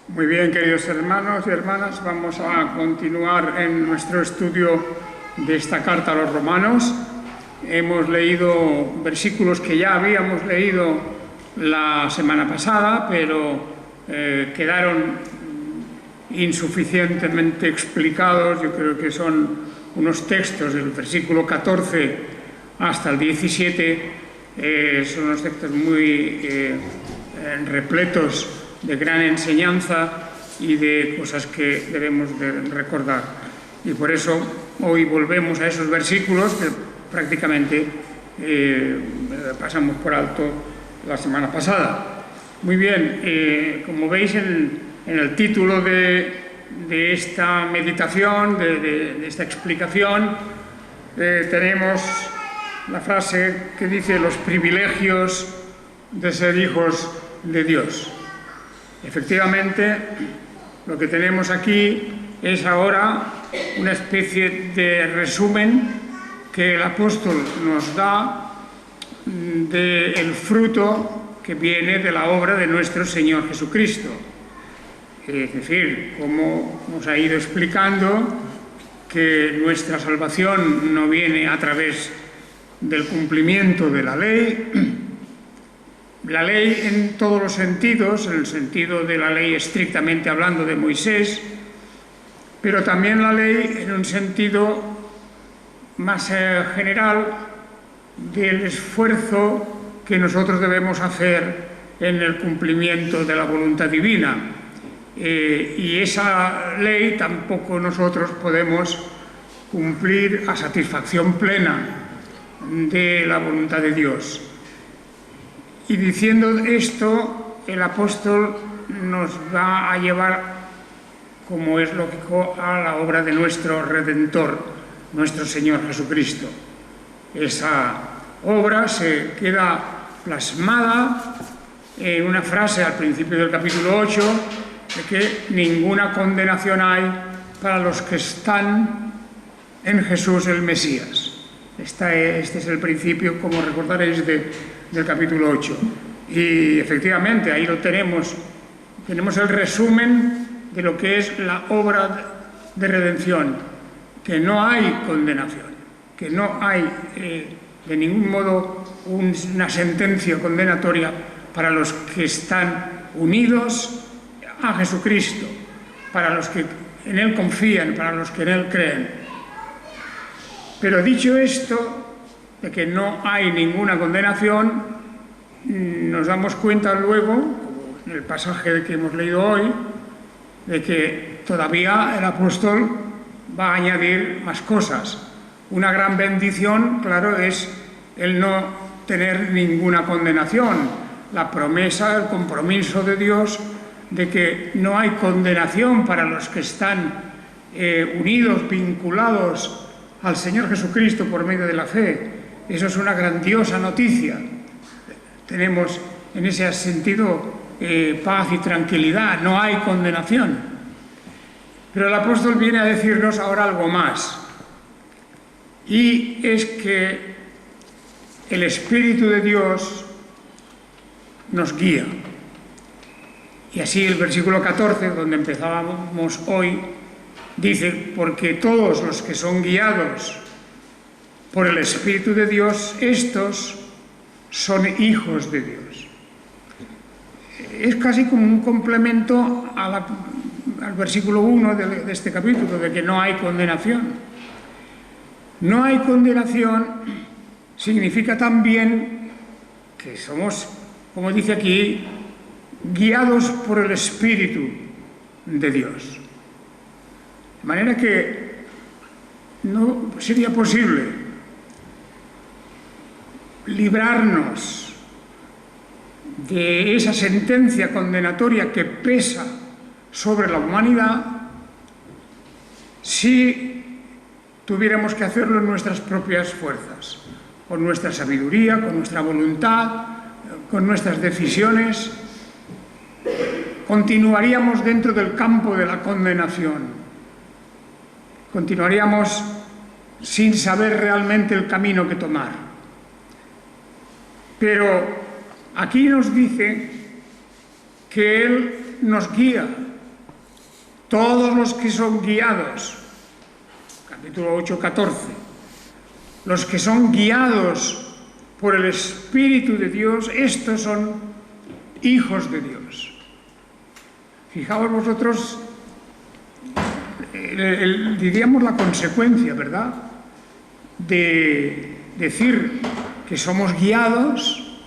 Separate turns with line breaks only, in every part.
Muy bien, queridos hermanos y hermanas, vamos a continuar en nuestro estudio de esta carta a los romanos. Hemos leído versículos que ya habíamos leído la semana pasada, pero quedaron insuficientemente explicados. Yo creo que son unos textos del versículo 14 hasta el 17, son unos textos muy repletos de gran enseñanza y de cosas que debemos de recordar. Y por eso hoy volvemos a esos versículos que prácticamente pasamos por alto la semana pasada. Muy bien, como veis en el título de esta meditación, de esta explicación, tenemos la frase que dice: los privilegios de ser hijos de Dios. Efectivamente, lo que tenemos aquí es ahora una especie de resumen que el apóstol nos da del fruto que viene de la obra de nuestro Señor Jesucristo. Es decir, como nos ha ido explicando, que nuestra salvación no viene a través del cumplimiento de la ley en todos los sentidos, en el sentido de la ley estrictamente hablando de Moisés, pero también la ley en un sentido más general del esfuerzo que nosotros debemos hacer en el cumplimiento de la voluntad divina. Y esa ley tampoco nosotros podemos cumplir a satisfacción plena de la voluntad de Dios. Y diciendo esto, el apóstol nos va a llevar, como es lógico, a la obra de nuestro Redentor, nuestro Señor Jesucristo. Esa obra se queda plasmada en una frase al principio del capítulo 8, de que ninguna condenación hay para los que están en Jesús el Mesías. Este es el principio, como recordaréis, del capítulo 8. Y efectivamente, ahí lo tenemos. Tenemos el resumen de lo que es la obra de redención, que no hay condenación, que no hay de ningún modo una sentencia condenatoria para los que están unidos a Jesucristo, para los que en Él confían, para los que en Él creen. Pero dicho esto, de que no hay ninguna condenación, nos damos cuenta luego, como en el pasaje que hemos leído hoy, de que todavía el apóstol va a añadir más cosas. Una gran bendición, claro, es el no tener ninguna condenación. La promesa, el compromiso de Dios de que no hay condenación para los que están unidos, vinculados al Señor Jesucristo por medio de la fe. Eso es una grandiosa noticia. Tenemos en ese sentido paz y tranquilidad, no hay condenación. Pero el apóstol viene a decirnos ahora algo más, y es que el Espíritu de Dios nos guía. Y así el versículo 14, donde empezábamos hoy, dice: porque todos los que son guiados por el Espíritu de Dios, estos son hijos de Dios. Es casi como un complemento al versículo 1 de este capítulo, de que no hay condenación. No hay condenación significa también que somos, como dice aquí, guiados por el Espíritu de Dios. De manera que no sería posible librarnos de esa sentencia condenatoria que pesa sobre la humanidad si tuviéramos que hacerlo en nuestras propias fuerzas, con nuestra sabiduría, con nuestra voluntad, con nuestras decisiones. Continuaríamos dentro del campo de la condenación. Continuaríamos sin saber realmente el camino que tomar. Pero aquí nos dice que Él nos guía Todos los que son guiados, capítulo 8, 14, los que son guiados por el Espíritu de Dios, estos son hijos de Dios. Fijaos vosotros, diríamos la consecuencia, ¿verdad?, de decir que somos guiados,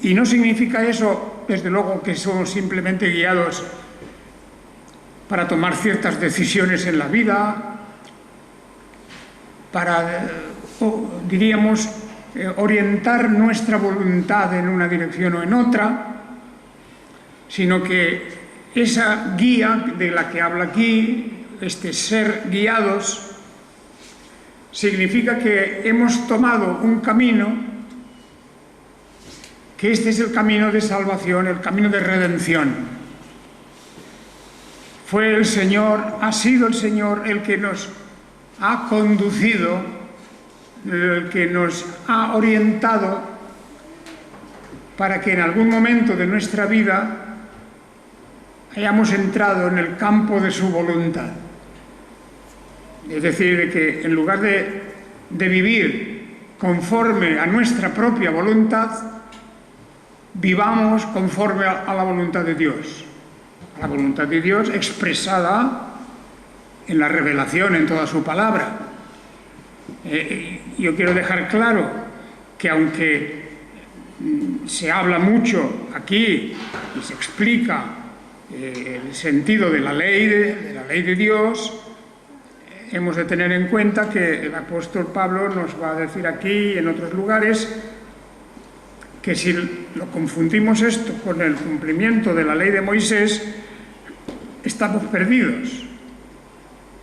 y no significa eso, desde luego, que somos simplemente guiados para tomar ciertas decisiones en la vida, para, diríamos, orientar nuestra voluntad en una dirección o en otra, sino que esa guía de la que habla aquí, este ser guiados, significa que hemos tomado un camino, que este es el camino de salvación, el camino de redención. Fue el Señor, ha sido el Señor el que nos ha conducido, el que nos ha orientado para que en algún momento de nuestra vida hayamos entrado en el campo de su voluntad. Es decir, de que en lugar de vivir conforme a nuestra propia voluntad, vivamos conforme a la voluntad de Dios. La voluntad de Dios expresada en la revelación, en toda su palabra. Yo quiero dejar claro que aunque se habla mucho aquí y se explica el sentido de la ley de Dios, hemos de tener en cuenta que el apóstol Pablo nos va a decir aquí y en otros lugares que si lo confundimos esto con el cumplimiento de la ley de Moisés, estamos perdidos.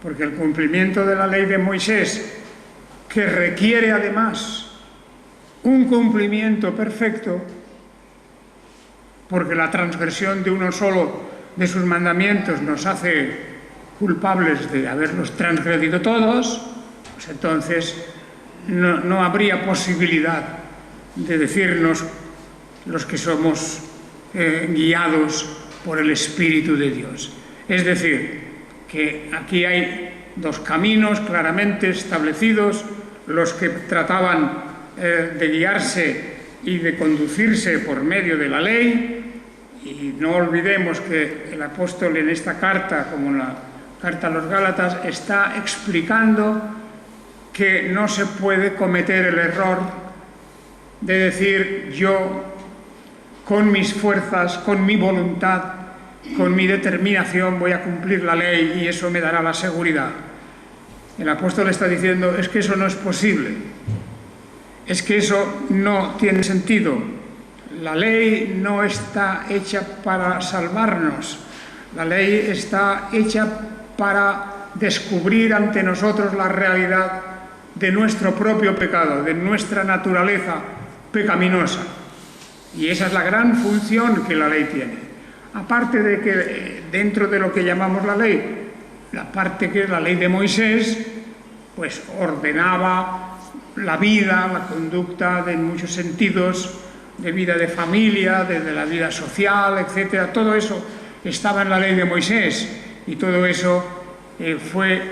Porque el cumplimiento de la ley de Moisés, que requiere además un cumplimiento perfecto, porque la transgresión de uno solo de sus mandamientos nos hace culpables de haberlos transgredido todos, pues entonces no habría posibilidad de decirnos los que somos guiados por el Espíritu de Dios. Es decir, que aquí hay dos caminos claramente establecidos, los que trataban de guiarse y de conducirse por medio de la ley, y no olvidemos que el apóstol en esta carta, como en la carta a los Gálatas, está explicando que no se puede cometer el error de decir yo con mis fuerzas, con mi voluntad, con mi determinación voy a cumplir la ley y eso me dará la seguridad. El apóstol está diciendo, es que eso no es posible, es que eso no tiene sentido. La ley no está hecha para salvarnos, la ley está hecha para descubrir ante nosotros la realidad de nuestro propio pecado, de nuestra naturaleza pecaminosa. Y esa es la gran función que la ley tiene. Aparte de que dentro de lo que llamamos la ley, la parte que es la ley de Moisés, pues ordenaba la vida, la conducta en muchos sentidos, de vida de familia, de la vida social, etcétera. Todo eso estaba en la ley de Moisés y todo eso fue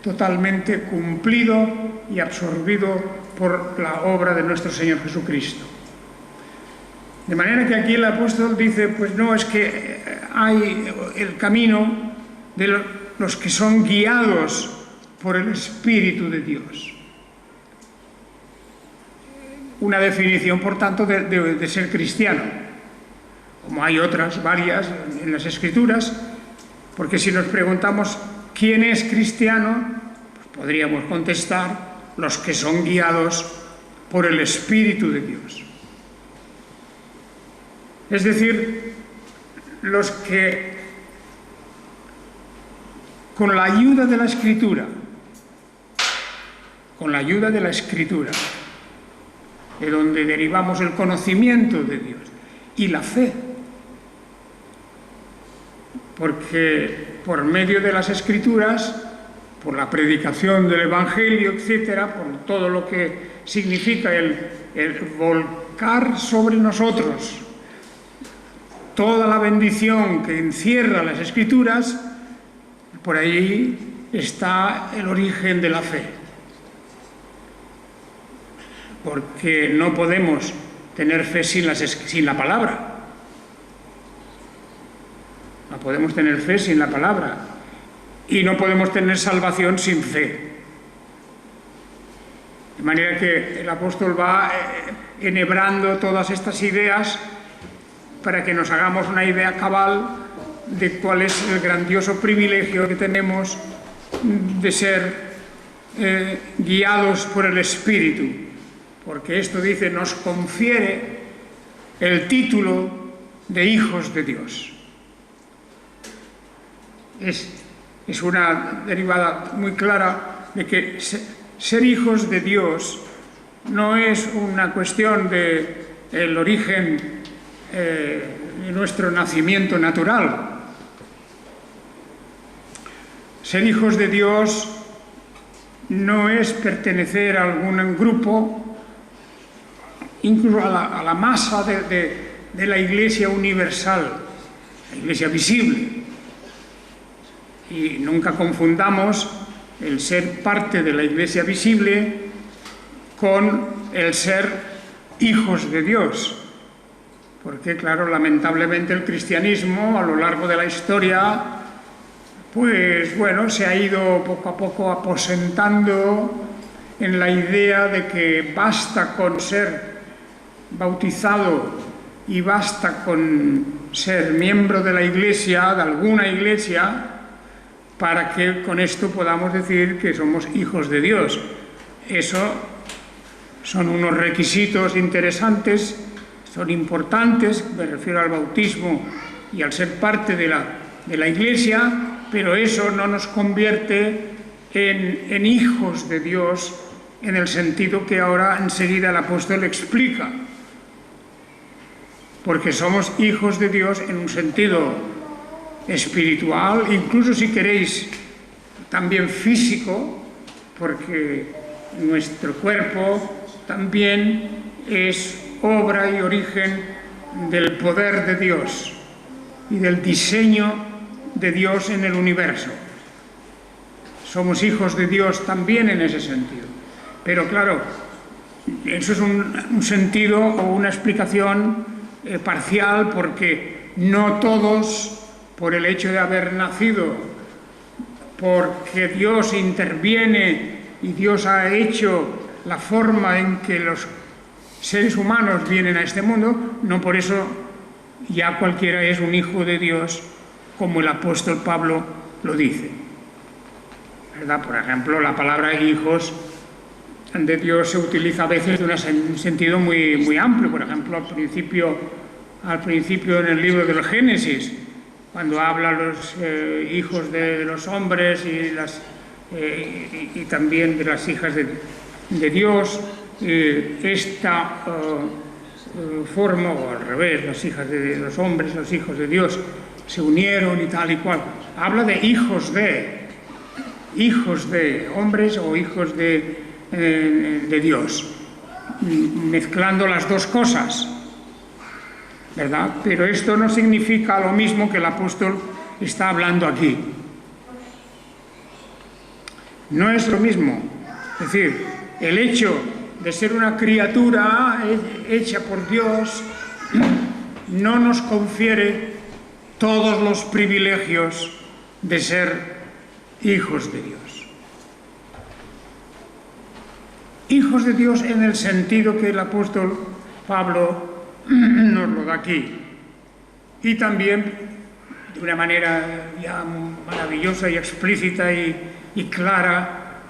totalmente cumplido y absorbido por la obra de nuestro Señor Jesucristo. De manera que aquí el apóstol dice, pues no, es que hay el camino de los que son guiados por el Espíritu de Dios. Una definición, por tanto, de ser cristiano, como hay otras, varias, en las Escrituras, porque si nos preguntamos quién es cristiano, pues podríamos contestar los que son guiados por el Espíritu de Dios. Es decir, los que con la ayuda de la Escritura, de donde derivamos el conocimiento de Dios y la fe, porque por medio de las Escrituras, por la predicación del Evangelio, etcétera, por todo lo que significa el volcar sobre nosotros toda la bendición que encierra las Escrituras, por ahí está el origen de la fe. Porque no podemos tener fe sin la palabra. No podemos tener fe sin la palabra. Y no podemos tener salvación sin fe. De manera que el apóstol va enhebrando todas estas ideas para que nos hagamos una idea cabal de cuál es el grandioso privilegio que tenemos de ser guiados por el Espíritu. Porque esto dice, nos confiere el título de hijos de Dios. Es una derivada muy clara de que ser hijos de Dios no es una cuestión del origen de nuestro nacimiento natural. Ser hijos de Dios no es pertenecer a algún grupo, incluso a la masa de la Iglesia universal, la Iglesia visible. Y nunca confundamos el ser parte de la Iglesia visible con el ser hijos de Dios. Porque, claro, lamentablemente el cristianismo a lo largo de la historia, pues bueno, se ha ido poco a poco aposentando en la idea de que basta con ser bautizado y basta con ser miembro de la Iglesia, de alguna Iglesia, para que con esto podamos decir que somos hijos de Dios. Eso son unos requisitos interesantes, son importantes, me refiero al bautismo y al ser parte de la Iglesia, pero eso no nos convierte en hijos de Dios en el sentido que ahora enseguida el apóstol explica. Porque somos hijos de Dios en un sentido espiritual, incluso si queréis también físico, porque nuestro cuerpo también es obra y origen del poder de Dios y del diseño de Dios en el universo. Somos hijos de Dios también en ese sentido. Pero claro, eso es un sentido o una explicación parcial, porque no todos, por el hecho de haber nacido, porque Dios interviene y Dios ha hecho la forma en que los seres humanos vienen a este mundo, no por eso ya cualquiera es un hijo de Dios, como el apóstol Pablo lo dice. ¿Verdad? Por ejemplo, la palabra hijos de Dios se utiliza a veces en un sentido muy, muy amplio. Por ejemplo, al principio en el libro del Génesis, cuando habla los hijos de los hombres y también de las hijas de Dios, esta forma, o al revés, las hijas de los hombres, los hijos de Dios, se unieron y tal y cual. Habla de hijos de hombres o hijos de Dios, mezclando las dos cosas, ¿verdad? Pero esto no significa lo mismo que el apóstol está hablando aquí. No es lo mismo. Es decir, el hecho de ser una criatura hecha por Dios no nos confiere todos los privilegios de ser hijos de Dios. Hijos de Dios en el sentido que el apóstol Pablo nos lo da aquí. Y también de una manera ya maravillosa y explícita y clara,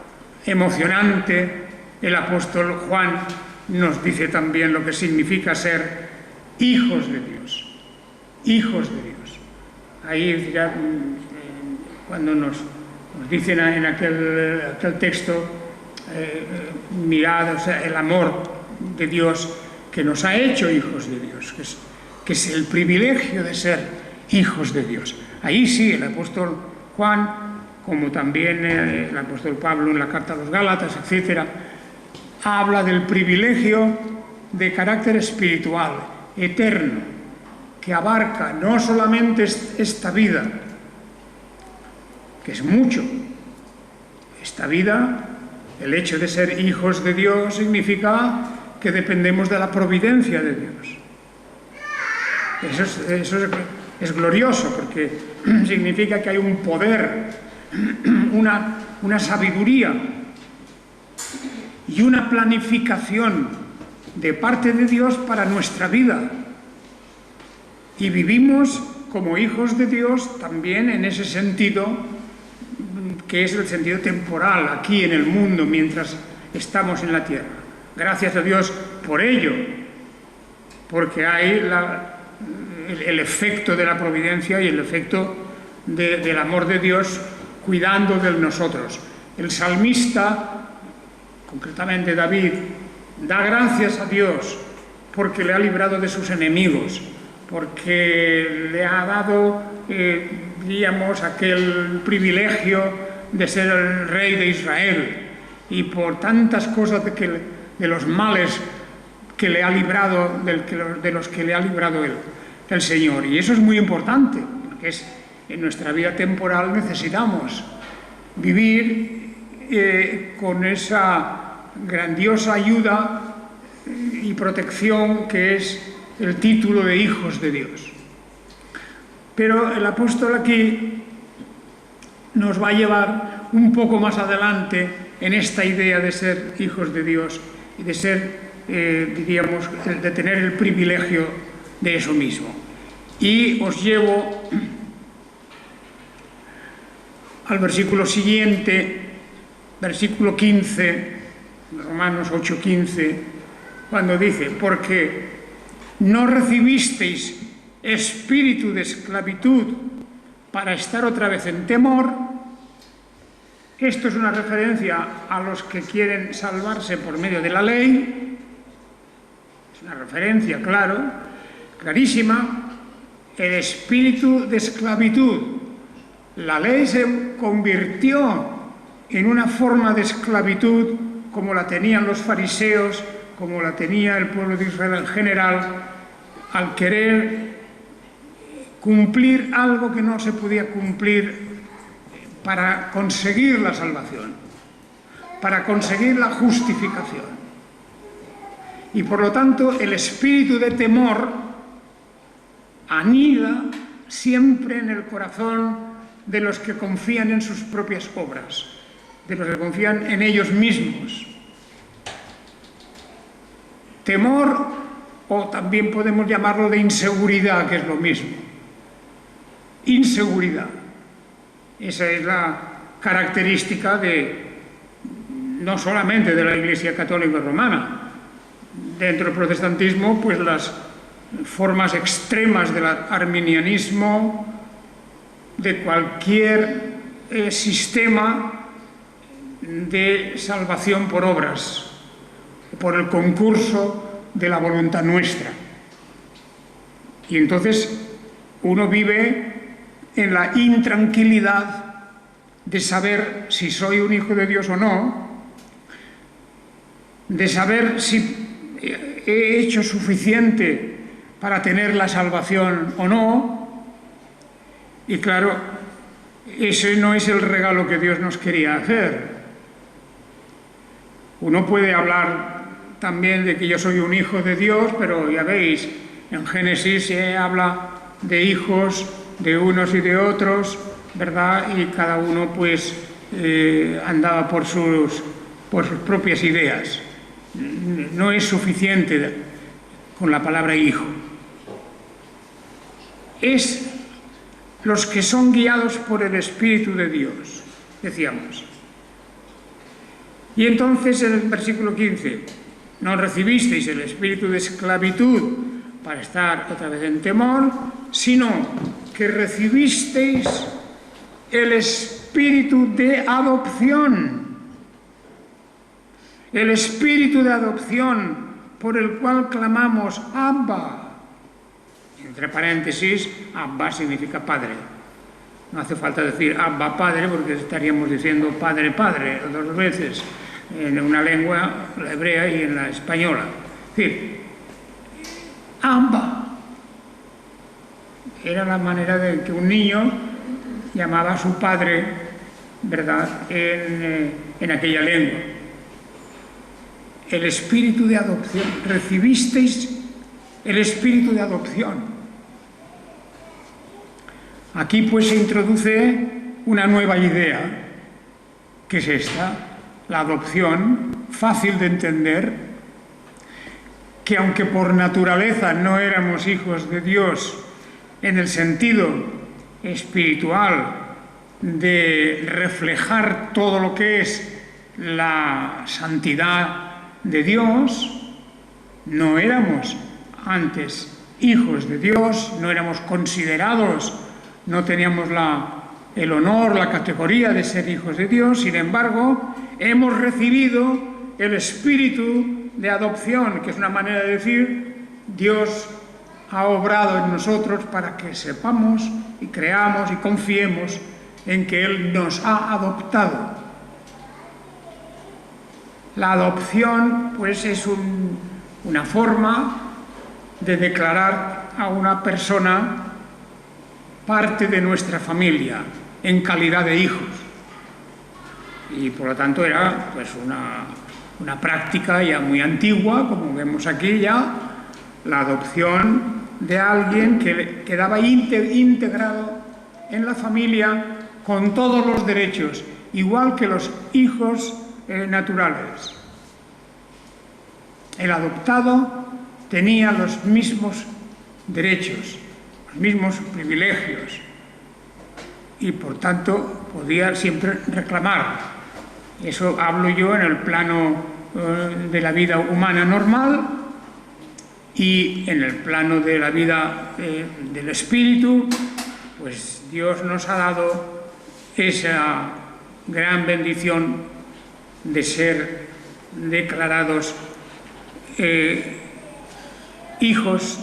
emocionante, el apóstol Juan nos dice también lo que significa ser hijos de Dios. Hijos de Dios. Ahí ya, cuando nos dicen en aquel texto, mirad, o sea, el amor de Dios que nos ha hecho hijos de Dios, que es el privilegio de ser hijos de Dios. Ahí sí, el apóstol Juan, como también el apóstol Pablo en la carta a los Gálatas, etc., habla del privilegio de carácter espiritual, eterno, que abarca no solamente esta vida, que es mucho. Esta vida, el hecho de ser hijos de Dios, significa que dependemos de la providencia de Dios. Eso es glorioso, porque significa que hay un poder, una sabiduría y una planificación de parte de Dios para nuestra vida. Y vivimos como hijos de Dios también en ese sentido, que es el sentido temporal, aquí en el mundo, mientras estamos en la tierra. Gracias a Dios por ello, porque hay el efecto de la providencia y el efecto del amor de Dios cuidando de nosotros. El salmista, concretamente David, da gracias a Dios porque le ha librado de sus enemigos, porque le ha dado, diríamos, aquel privilegio de ser el rey de Israel, y por tantas cosas de los males que le ha librado, de los que le ha librado el Señor. Y eso es muy importante, porque en nuestra vida temporal necesitamos vivir con esa grandiosa ayuda y protección que es el título de hijos de Dios. Pero el apóstol aquí nos va a llevar un poco más adelante en esta idea de ser hijos de Dios y de ser, diríamos, de tener el privilegio de eso mismo. Y os llevo al versículo siguiente, versículo 15, Romanos 8:15, cuando dice: porque no recibisteis espíritu de esclavitud para estar otra vez en temor. Esto es una referencia a los que quieren salvarse por medio de la ley. Es una referencia, clarísima. El espíritu de esclavitud. La ley se convirtió en una forma de esclavitud como la tenían los fariseos, como la tenía el pueblo de Israel en general, al querer cumplir algo que no se podía cumplir para conseguir la salvación, para conseguir la justificación. Y por lo tanto el espíritu de temor anida siempre en el corazón de los que confían en sus propias obras, de los que confían en ellos mismos. Temor, o también podemos llamarlo de inseguridad, que es lo mismo. Inseguridad. Esa es la característica no solamente de la Iglesia Católica Romana. Dentro del protestantismo, pues las formas extremas del arminianismo, de cualquier sistema de salvación por obras, por el concurso de la voluntad nuestra. Y entonces uno vive en la intranquilidad de saber si soy un hijo de Dios o no, de saber si he hecho suficiente para tener la salvación o no. Y claro, ese no es el regalo que Dios nos quería hacer. Uno puede hablar también de que yo soy un hijo de Dios, pero ya veis, en Génesis se habla de hijos de unos y de otros, ¿verdad? Y cada uno pues andaba por sus propias ideas. No es suficiente con la palabra hijo. Es los que son guiados por el Espíritu de Dios, decíamos. Y entonces en el versículo 15, no recibisteis el espíritu de esclavitud para estar otra vez en temor, sino que recibisteis el espíritu de adopción. El espíritu de adopción por el cual clamamos Abba. Entre paréntesis, Abba significa padre. No hace falta decir Abba Padre, porque estaríamos diciendo Padre Padre dos veces, en una lengua, la hebrea y en la española. Es decir, Abba. Era la manera de que un niño llamaba a su padre, ¿verdad?, en aquella lengua. El espíritu de adopción. Recibisteis el espíritu de adopción. Aquí pues se introduce una nueva idea, que es esta, la adopción, fácil de entender, que aunque por naturaleza no éramos hijos de Dios en el sentido espiritual de reflejar todo lo que es la santidad de Dios, no éramos antes hijos de Dios, no éramos considerados, no teníamos el honor, la categoría de ser hijos de Dios. Sin embargo, hemos recibido el espíritu de adopción, que es una manera de decir, Dios ha obrado en nosotros para que sepamos y creamos y confiemos en que Él nos ha adoptado. La adopción, pues, es una forma de declarar a una persona parte de nuestra familia en calidad de hijos. Y por lo tanto era, pues, una práctica ya muy antigua, como vemos aquí ya, la adopción de alguien que quedaba integrado en la familia con todos los derechos, igual que los hijos naturales. El adoptado tenía los mismos derechos, los mismos privilegios y por tanto podía siempre reclamar. Eso hablo yo en el plano de la vida humana normal, y en el plano de la vida del espíritu, pues Dios nos ha dado esa gran bendición de ser declarados hijos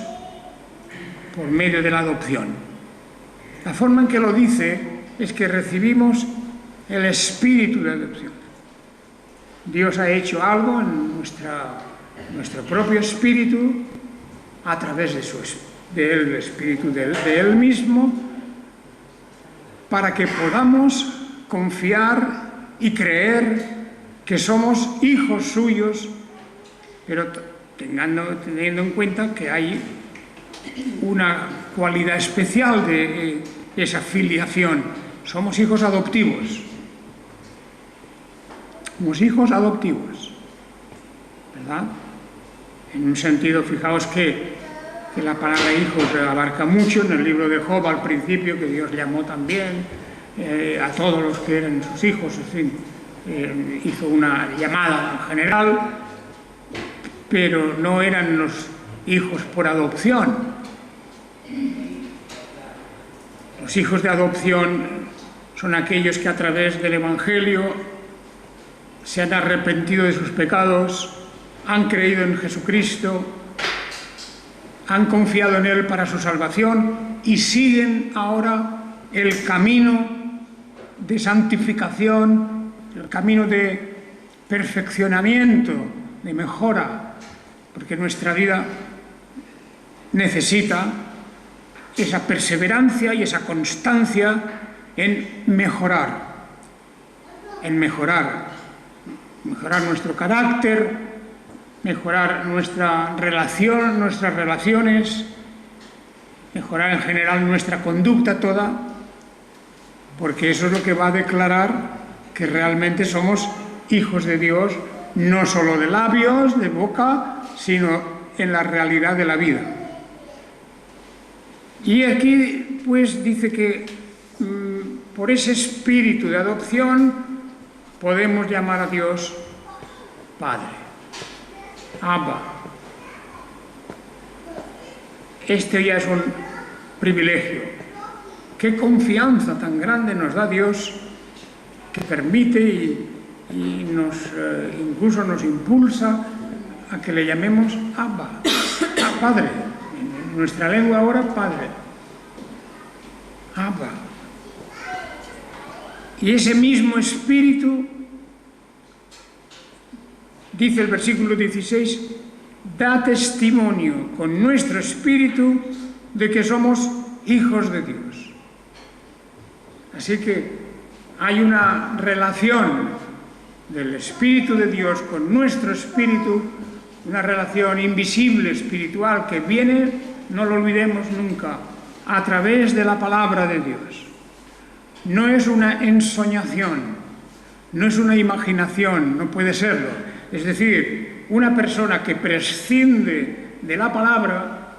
por medio de la adopción. La forma en que lo dice es que recibimos el espíritu de adopción. Dios ha hecho algo en nuestro propio espíritu a través del espíritu de Él mismo, para que podamos confiar y creer que somos hijos suyos, pero teniendo en cuenta que hay una cualidad especial de esa filiación. Somos hijos adoptivos. Somos hijos adoptivos, ¿verdad? En un sentido, fijaos que la palabra hijos abarca mucho. En el libro de Job, al principio, que Dios llamó también a todos los que eran sus hijos, en fin, hizo una llamada en general, pero no eran los hijos por adopción. Los hijos de adopción son aquellos que a través del Evangelio se han arrepentido de sus pecados, han creído en Jesucristo, han confiado en Él para su salvación y siguen ahora el camino de santificación, el camino de perfeccionamiento, de mejora, porque nuestra vida necesita esa perseverancia y esa constancia en mejorar nuestro carácter, mejorar nuestra relación, nuestras relaciones, mejorar en general nuestra conducta toda, porque eso es lo que va a declarar que realmente somos hijos de Dios, no solo de labios, de boca, sino en la realidad de la vida. Y aquí pues dice que por ese espíritu de adopción podemos llamar a Dios Padre. Abba. Este ya es un privilegio. Qué confianza tan grande nos da Dios, que permite y incluso nos impulsa a que le llamemos Abba, a Padre. En nuestra lengua ahora, Padre. Abba. Y ese mismo espíritu, dice el versículo 16, da testimonio con nuestro espíritu de que somos hijos de Dios. Así que hay una relación del Espíritu de Dios con nuestro espíritu, una relación invisible, espiritual, que viene, no lo olvidemos nunca, a través de la palabra de Dios. No es una ensoñación, no es una imaginación, no puede serlo. Es decir, una persona que prescinde de la palabra,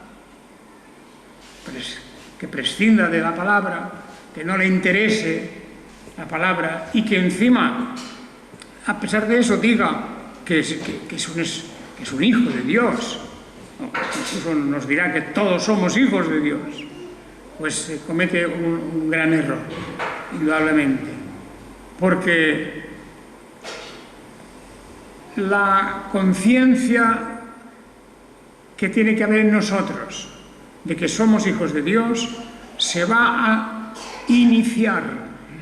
que prescinda de la palabra, que no le interese la palabra y que encima, a pesar de eso, diga que es un hijo de Dios, incluso nos dirá que todos somos hijos de Dios, pues comete un gran error, indudablemente, porque la conciencia que tiene que haber en nosotros de que somos hijos de Dios se va a iniciar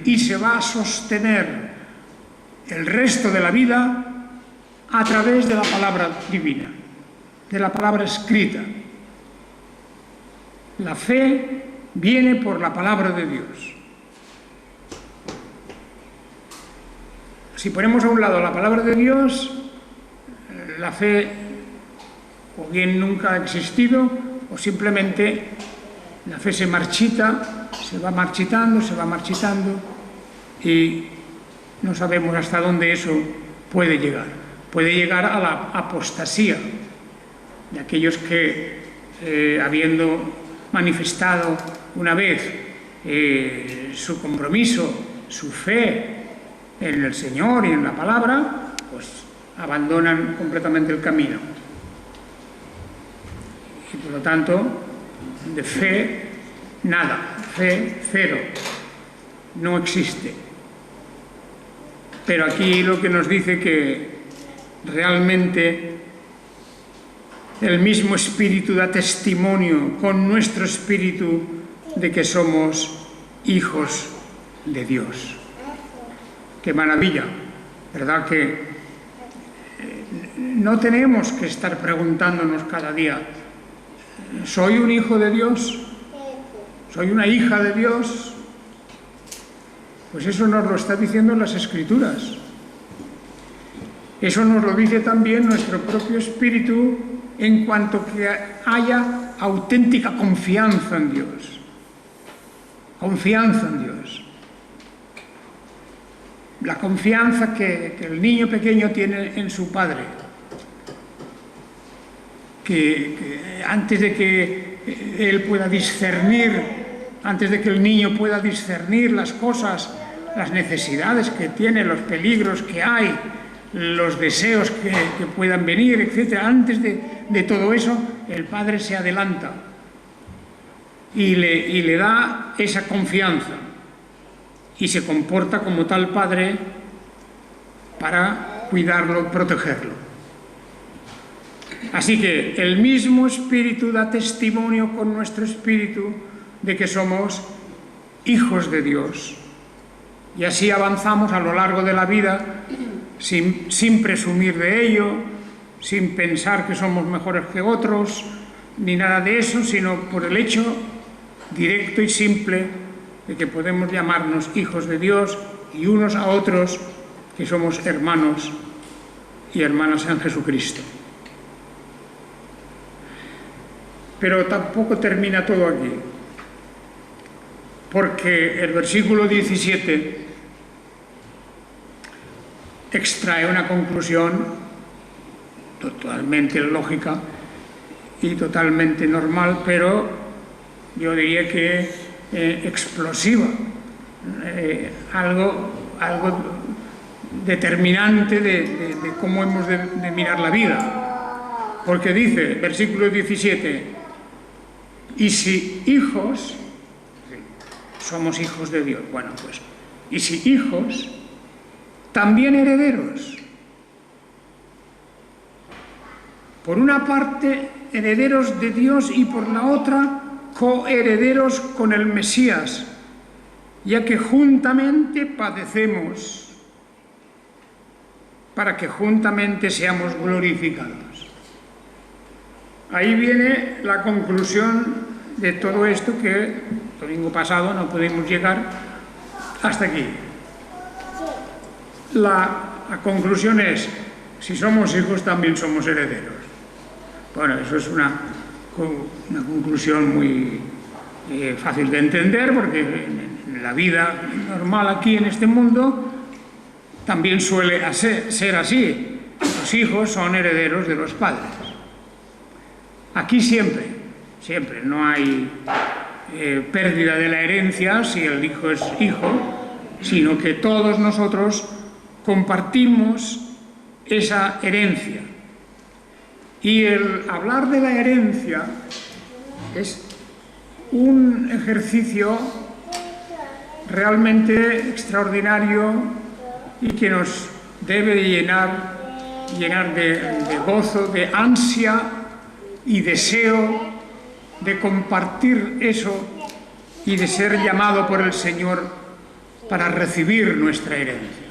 y se va a sostener el resto de la vida a través de la palabra divina, de la palabra escrita. La fe viene por la palabra de Dios. Si ponemos a un lado la palabra de Dios, la fe o bien nunca ha existido o simplemente la fe se marchita, se va marchitando y no sabemos hasta dónde eso puede llegar. Puede llegar a la apostasía de aquellos que, habiendo manifestado una vez su compromiso, su fe en el Señor y en la palabra, pues abandonan completamente el camino. Y por lo tanto, de fe, nada, fe cero, no existe. Pero aquí lo que nos dice que realmente el mismo Espíritu da testimonio con nuestro espíritu de que somos hijos de Dios. ¡Qué maravilla! ¿Verdad que no tenemos que estar preguntándonos cada día: ¿soy un hijo de Dios? ¿Soy una hija de Dios? Pues eso nos lo está diciendo las Escrituras. Eso nos lo dice también nuestro propio espíritu en cuanto que haya auténtica confianza en Dios. Confianza en Dios. La confianza que el niño pequeño tiene en su padre. Que antes de que él pueda discernir, antes de que el niño pueda discernir las cosas, las necesidades que tiene, los peligros que hay, los deseos que puedan venir, etc. Antes de todo eso, el padre se adelanta y le da esa confianza y se comporta como tal padre para cuidarlo, protegerlo. Así que el mismo Espíritu da testimonio con nuestro espíritu de que somos hijos de Dios. Y así avanzamos a lo largo de la vida sin presumir de ello, sin pensar que somos mejores que otros, ni nada de eso, sino por el hecho directo y simple de que podemos llamarnos hijos de Dios y unos a otros que somos hermanos y hermanas en Jesucristo. Pero tampoco termina todo aquí, porque el versículo 17 extrae una conclusión totalmente lógica y totalmente normal, pero yo diría que explosiva, algo determinante de cómo hemos de mirar la vida. Porque dice, versículo 17, y si hijos, somos hijos de Dios, bueno, pues, y si hijos, también herederos. Por una parte, herederos de Dios y por la otra, coherederos con el Mesías, ya que juntamente padecemos para que juntamente seamos glorificados. Ahí viene la conclusión de todo esto que el domingo pasado no pudimos llegar hasta aquí. La conclusión es, si somos hijos también somos herederos. Bueno, eso es una conclusión muy fácil de entender, porque en la vida normal aquí en este mundo también suele ser así. Los hijos son herederos de los padres. Aquí siempre, no hay pérdida de la herencia si el hijo es hijo, sino que todos nosotros compartimos esa herencia. Y el hablar de la herencia es un ejercicio realmente extraordinario y que nos debe llenar de gozo, de ansia y deseo de compartir eso y de ser llamado por el Señor para recibir nuestra herencia,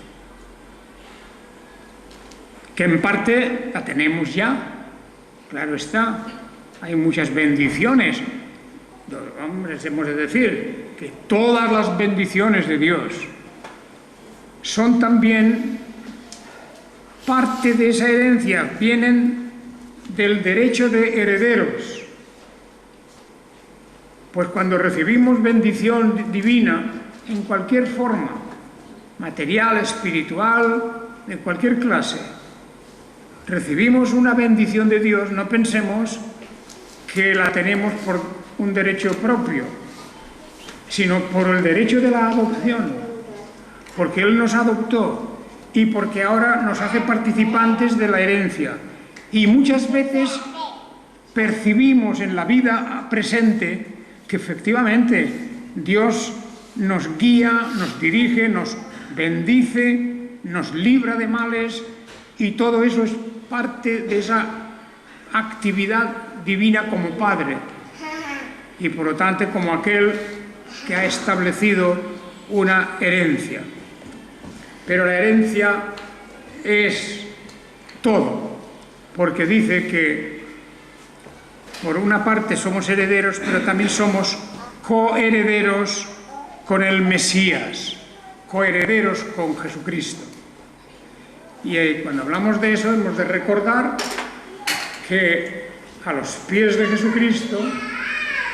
que en parte la tenemos ya, claro está. Hay muchas bendiciones. Hombres, hemos de decir que todas las bendiciones de Dios son también parte de esa herencia, vienen del derecho de herederos. Pues cuando recibimos bendición divina, en cualquier forma, material, espiritual, de cualquier clase, recibimos una bendición de Dios, no pensemos que la tenemos por un derecho propio, sino por el derecho de la adopción, porque Él nos adoptó y porque ahora nos hace participantes de la herencia. Y muchas veces percibimos en la vida presente que efectivamente Dios nos guía, nos dirige, nos bendice, nos libra de males, y todo eso es parte de esa actividad divina como Padre y por lo tanto como aquel que ha establecido una herencia. Pero la herencia es todo, porque dice que por una parte somos herederos, pero también somos coherederos con el Mesías, coherederos con Jesucristo. Y cuando hablamos de eso hemos de recordar que a los pies de Jesucristo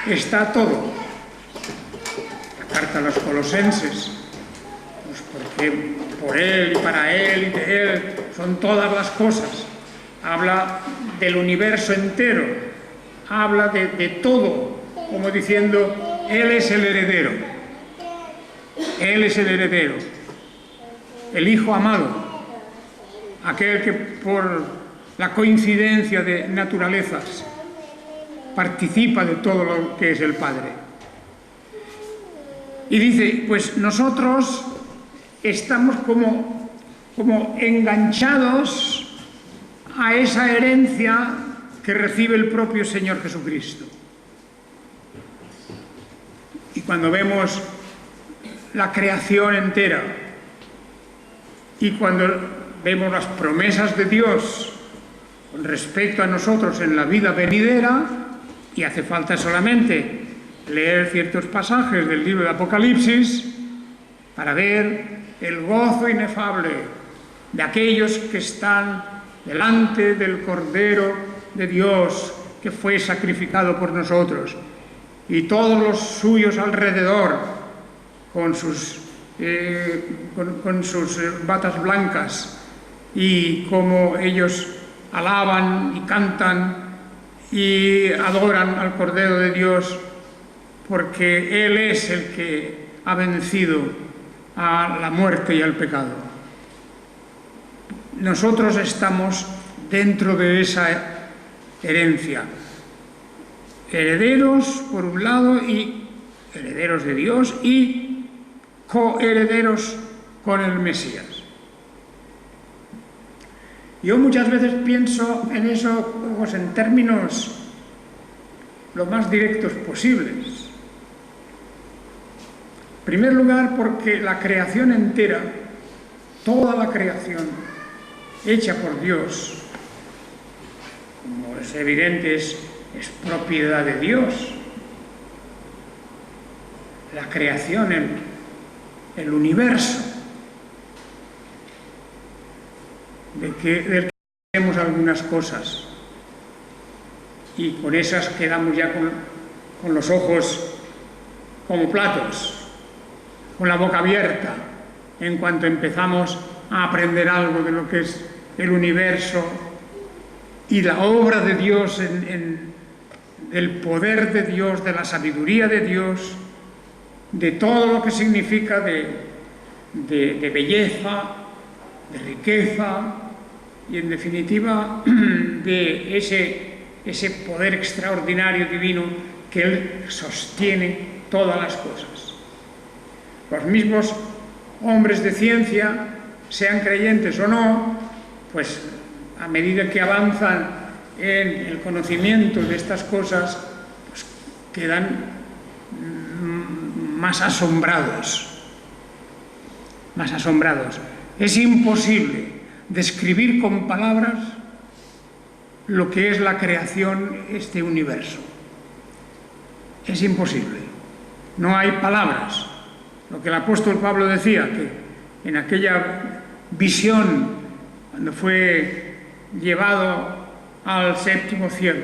está todo. La carta a los Colosenses, pues porque por Él y para Él y de Él son todas las cosas. Habla del universo entero, habla de todo, como diciendo, Él es el heredero. Él es el heredero, el Hijo amado, aquel que por la coincidencia de naturalezas participa de todo lo que es el Padre. Y dice, pues nosotros estamos como enganchados a esa herencia que recibe el propio Señor Jesucristo. Y cuando vemos la creación entera y cuando vemos las promesas de Dios con respecto a nosotros en la vida venidera, y hace falta solamente leer ciertos pasajes del libro de Apocalipsis para ver el gozo inefable de aquellos que están delante del Cordero de Dios que fue sacrificado por nosotros, y todos los suyos alrededor con sus batas blancas, y como ellos alaban y cantan y adoran al Cordero de Dios, porque Él es el que ha vencido a la muerte y al pecado. Nosotros estamos dentro de esa herencia, herederos por un lado, y herederos de Dios y coherederos con el Mesías. Yo muchas veces pienso en eso pues, en términos lo más directos posibles. En primer lugar, porque la creación entera, toda la creación hecha por Dios, como es evidente, es propiedad de Dios. la creación, el universo, del que vemos algunas cosas y con esas quedamos ya con los ojos como platos, con la boca abierta, en cuanto empezamos a aprender algo de lo que es el universo y la obra de Dios, del poder de Dios, de la sabiduría de Dios, de todo lo que significa de belleza, de riqueza y, en definitiva, de ese poder extraordinario divino que Él sostiene todas las cosas. Los mismos hombres de ciencia, sean creyentes o no, pues a medida que avanzan en el conocimiento de estas cosas, pues quedan más asombrados. Más asombrados. Es imposible describir con palabras lo que es la creación, este universo. Es imposible. No hay palabras. Lo que el apóstol Pablo decía, que en aquella visión, cuando fue llevado al séptimo cielo,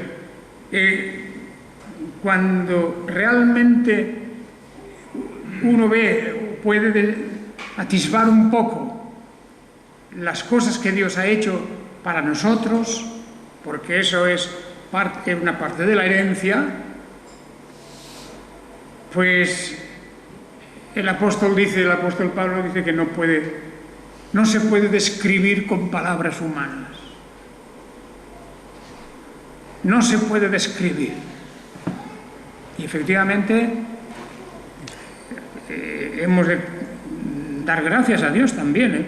cuando realmente uno puede atisbar un poco las cosas que Dios ha hecho para nosotros, porque eso es una parte de la herencia, pues el apóstol Pablo dice que no se puede describir con palabras humanas. No se puede describir. Y efectivamente hemos de dar gracias a Dios también,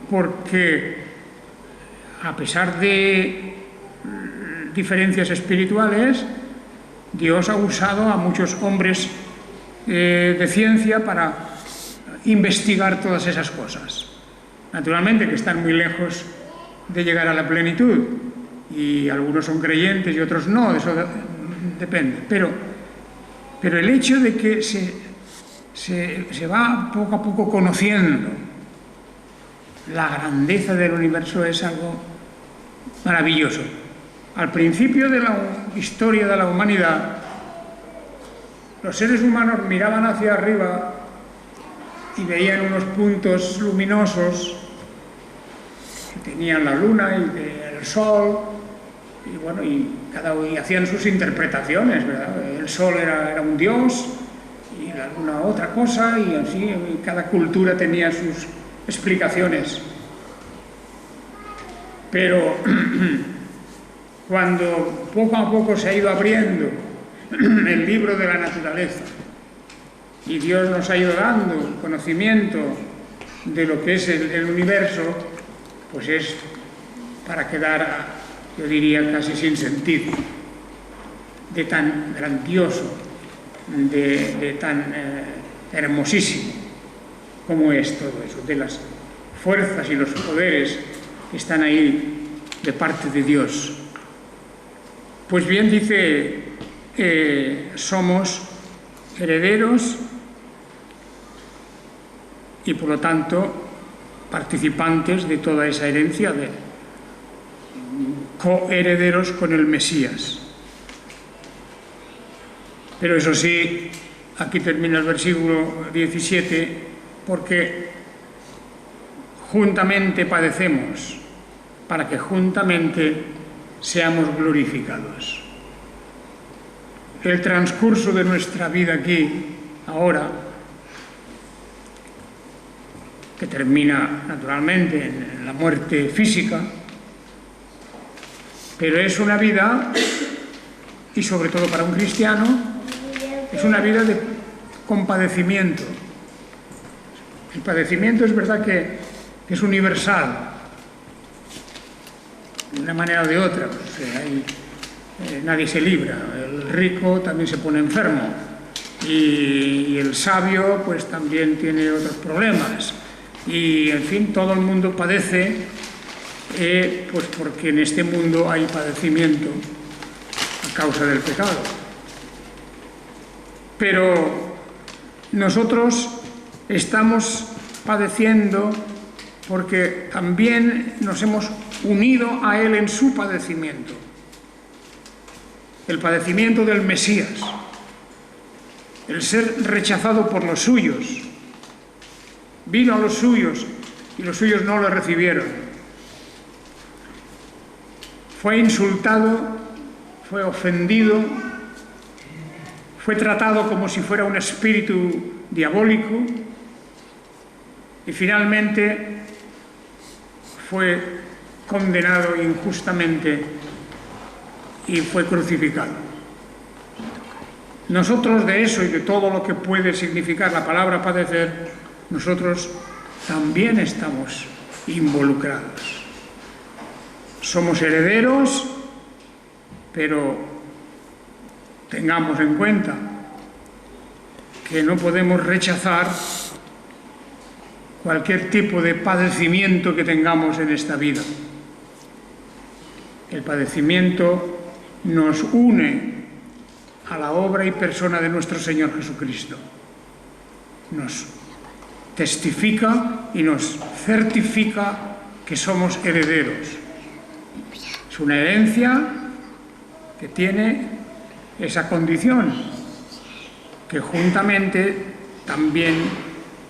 porque a pesar de diferencias espirituales, Dios ha usado a muchos hombres de ciencia para investigar todas esas cosas. Naturalmente que están muy lejos de llegar a la plenitud, y algunos son creyentes y otros no, de eso depende. Pero el hecho de que se va poco a poco conociendo la grandeza del universo es algo maravilloso. Al principio de la historia de la humanidad, los seres humanos miraban hacia arriba y veían unos puntos luminosos que tenían la luna y el sol, y bueno, y hacían sus interpretaciones, ¿verdad? El sol era un dios y la luna otra cosa, y así, y cada cultura tenía sus explicaciones. Pero cuando poco a poco se ha ido abriendo el libro de la naturaleza y Dios nos ha ido dando el conocimiento de lo que es el universo, pues es para quedar, yo diría, casi sin sentido, de tan grandioso, de tan hermosísimo como es todo eso, de las fuerzas y los poderes que están ahí de parte de Dios. Pues bien, dice, somos herederos y por lo tanto participantes de toda esa herencia, de coherederos con el Mesías. Pero eso sí, aquí termina el versículo 17, porque juntamente padecemos, para que juntamente seamos glorificados. El transcurso de nuestra vida aquí, ahora, que termina naturalmente en la muerte física, pero es una vida, y sobre todo para un cristiano, es una vida de compadecimiento. El padecimiento es verdad que es universal, de una manera o de otra, pues, nadie se libra. El rico también se pone enfermo y el sabio pues también tiene otros problemas, y en fin, todo el mundo padece, pues porque en este mundo hay padecimiento a causa del pecado. Pero nosotros estamos padeciendo porque también nos hemos unido a Él en su padecimiento. El padecimiento del Mesías, el ser rechazado por los suyos. Vino a los suyos y los suyos no lo recibieron. Fue insultado, fue ofendido, fue tratado como si fuera un espíritu diabólico y finalmente fue condenado injustamente y fue crucificado. Nosotros de eso y de todo lo que puede significar la palabra padecer, nosotros también estamos involucrados. Somos herederos, pero tengamos en cuenta que no podemos rechazar cualquier tipo de padecimiento que tengamos en esta vida. El padecimiento nos une a la obra y persona de nuestro Señor Jesucristo. Nos testifica y nos certifica que somos herederos. Es una herencia que tiene esa condición, que juntamente también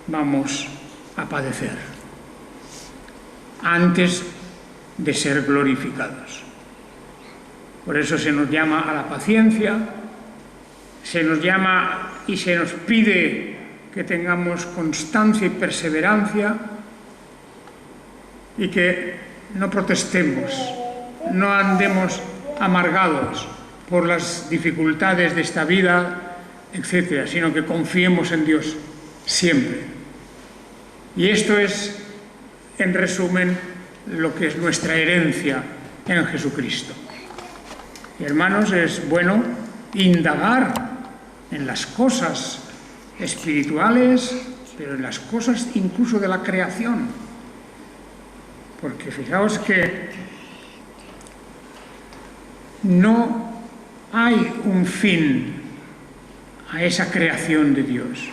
vamos a padecer antes de ser glorificados. Por eso se nos llama a la paciencia, se nos llama y se nos pide que tengamos constancia y perseverancia y que no protestemos, no andemos amargados por las dificultades de esta vida, etcétera, sino que confiemos en Dios siempre. Y esto es, en resumen, lo que es nuestra herencia en Jesucristo. Y hermanos, es bueno indagar en las cosas espirituales, pero en las cosas incluso de la creación. Porque fijaos que no hay un fin a esa creación de Dios.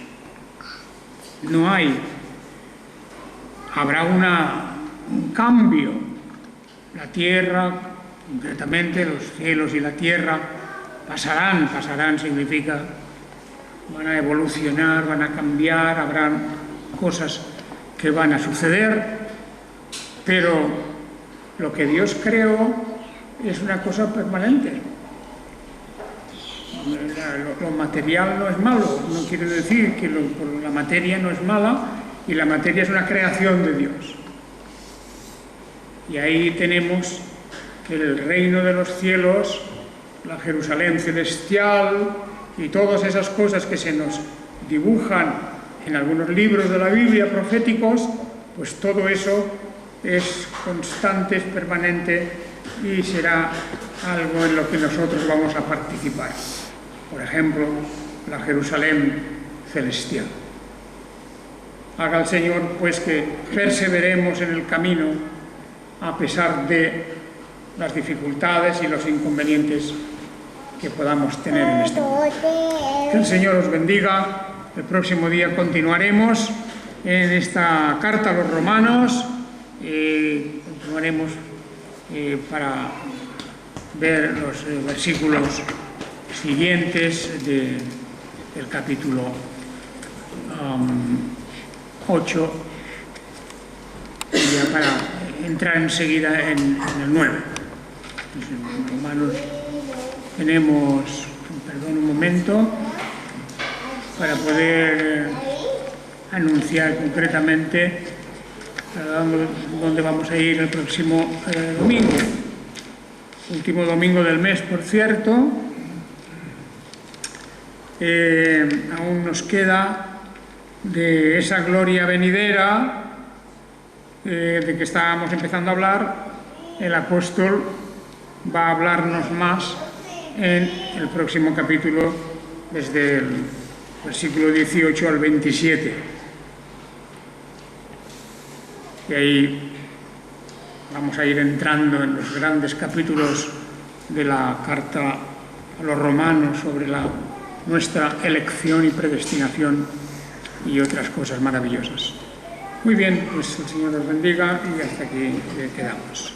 No hay. Habrá un cambio. La tierra, concretamente los cielos y la tierra, pasarán significa, van a evolucionar, van a cambiar, habrán cosas que van a suceder, pero lo que Dios creó es una cosa permanente. Lo material no es malo, no quiere decir que la materia no es mala, y la materia es una creación de Dios. Y ahí tenemos que el reino de los cielos, la Jerusalén celestial y todas esas cosas que se nos dibujan en algunos libros de la Biblia proféticos, pues todo eso es constante, es permanente y será algo en lo que nosotros vamos a participar. Por ejemplo, la Jerusalén celestial. Haga el Señor pues que perseveremos en el camino a pesar de las dificultades y los inconvenientes que podamos tener en este mundo. Que el Señor os bendiga. El próximo día continuaremos en esta carta a los romanos. Continuaremos para ver los versículos siguientes del capítulo 8, ya para entrar enseguida en el 9. En Romanos tenemos, perdón un momento, para poder anunciar concretamente dónde vamos a ir el próximo domingo. Último domingo del mes, por cierto. Aún nos queda de esa gloria venidera de que estábamos empezando a hablar. El apóstol va a hablarnos más en el próximo capítulo, desde el versículo 18 al 27. Y ahí vamos a ir entrando en los grandes capítulos de la carta a los romanos sobre nuestra elección y predestinación y otras cosas maravillosas. Muy bien, pues el Señor os bendiga y hasta aquí quedamos.